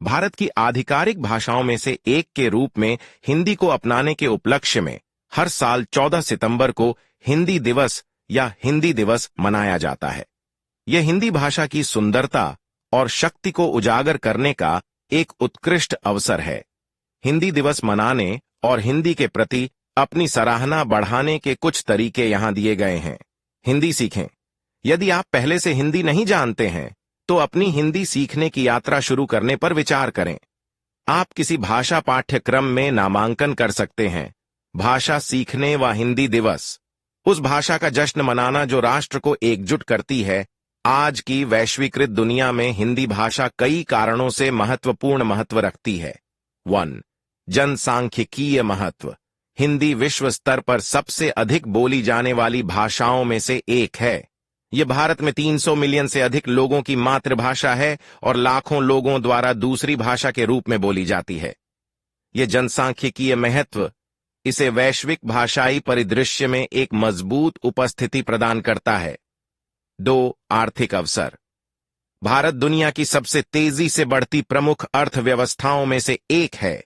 भारत की आधिकारिक भाषाओं में से एक के रूप में हिंदी को अपनाने के उपलक्ष्य में हर साल 14 सितंबर को हिंदी दिवस या हिंदी दिवस मनाया जाता है। यह हिंदी भाषा की सुंदरता और शक्ति को उजागर करने का एक उत्कृष्ट अवसर है। हिंदी दिवस मनाने और हिंदी के प्रति अपनी सराहना बढ़ाने के कुछ तरीके यहां दिए गए हैं। हिंदी सीखें। यदि आप पहले से हिंदी नहीं जानते हैं तो अपनी हिंदी सीखने की यात्रा शुरू करने पर विचार करें। आप किसी भाषा पाठ्यक्रम में नामांकन कर सकते हैं। भाषा सीखने व हिंदी दिवस, उस भाषा का जश्न मनाना जो राष्ट्र को एकजुट करती है। आज की वैश्वीकृत दुनिया में हिंदी भाषा कई कारणों से महत्वपूर्ण महत्व रखती है। 1. जनसांख्यिकीय महत्व। हिंदी विश्व स्तर पर सबसे अधिक बोली जाने वाली भाषाओं में से एक है। यह भारत में 300 मिलियन से अधिक लोगों की मातृभाषा है और लाखों लोगों द्वारा दूसरी भाषा के रूप में बोली जाती है। यह जनसांख्यिकीय महत्व इसे वैश्विक भाषाई परिदृश्य में एक मजबूत उपस्थिति प्रदान करता है। 2. आर्थिक अवसर। भारत दुनिया की सबसे तेजी से बढ़ती प्रमुख अर्थव्यवस्थाओं में से एक है।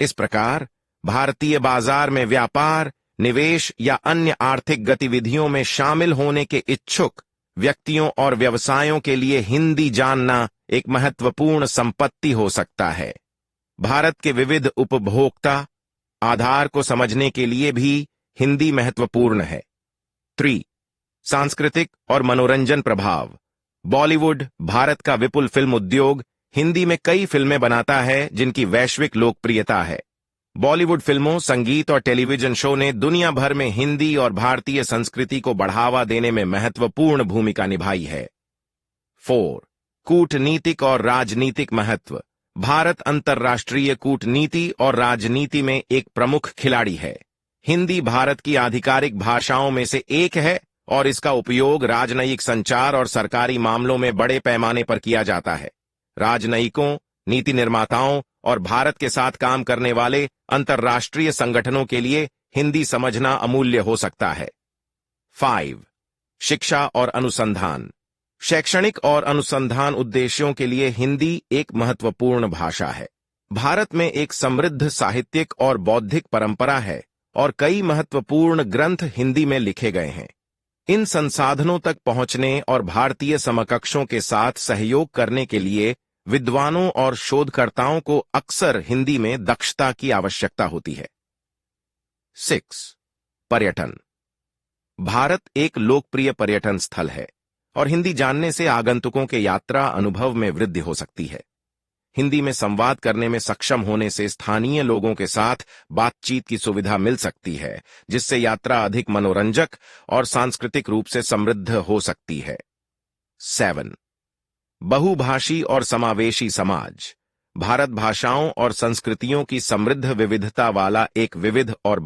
इस प्रकार भारतीय बाजार में व्यापार, निवेश या अन्य आर्थिक गतिविधियों में शामिल होने के इच्छुक व्यक्तियों और व्यवसायों के लिए हिंदी जानना एक महत्वपूर्ण संपत्ति हो सकता है। भारत के विविध उपभोक्ता आधार को समझने के लिए भी हिंदी महत्वपूर्ण है। 3. सांस्कृतिक और मनोरंजन प्रभाव। बॉलीवुड, भारत का विपुल फिल्म उद्योग, हिंदी में कई फिल्में बनाता है जिनकी वैश्विक लोकप्रियता है। बॉलीवुड फिल्मों, संगीत और टेलीविजन शो ने दुनिया भर में हिंदी और भारतीय संस्कृति को बढ़ावा देने में महत्वपूर्ण भूमिका निभाई है। 4. कूटनीतिक और राजनीतिक महत्व। भारत अंतर्राष्ट्रीय कूटनीति और राजनीति में एक प्रमुख खिलाड़ी है। हिंदी भारत की आधिकारिक भाषाओं में से एक है और इसका उपयोग राजनयिक संचार और सरकारी मामलों में बड़े पैमाने पर किया जाता है। राजनयिकों, नीति निर्माताओं और भारत के साथ काम करने वाले अंतर्राष्ट्रीय संगठनों के लिए हिंदी समझना अमूल्य हो सकता है। 5. शिक्षा और अनुसंधान। शैक्षणिक और अनुसंधान उद्देश्यों के लिए हिंदी एक महत्वपूर्ण भाषा है। भारत में एक समृद्ध साहित्यिक और बौद्धिक परंपरा है और कई महत्वपूर्ण ग्रंथ हिंदी में लिखे गए हैं। इन संसाधनों तक पहुंचने और भारतीय समकक्षों के साथ सहयोग करने के लिए विद्वानों और शोधकर्ताओं को अक्सर हिंदी में दक्षता की आवश्यकता होती है। 6. पर्यटन। भारत एक लोकप्रिय पर्यटन स्थल है और हिंदी जानने से आगंतुकों के यात्रा अनुभव में वृद्धि हो सकती है। हिंदी में संवाद करने में सक्षम होने से स्थानीय लोगों के साथ बातचीत की सुविधा मिल सकती है, जिससे यात्रा अधिक मनोरंजक और सांस्कृतिक रूप से समृद्ध हो सकती है। 7. बहुभाषी और समावेशी समाज। भारत भाषाओं और संस्कृतियों की समृद्ध विविधता वाला एक विविध और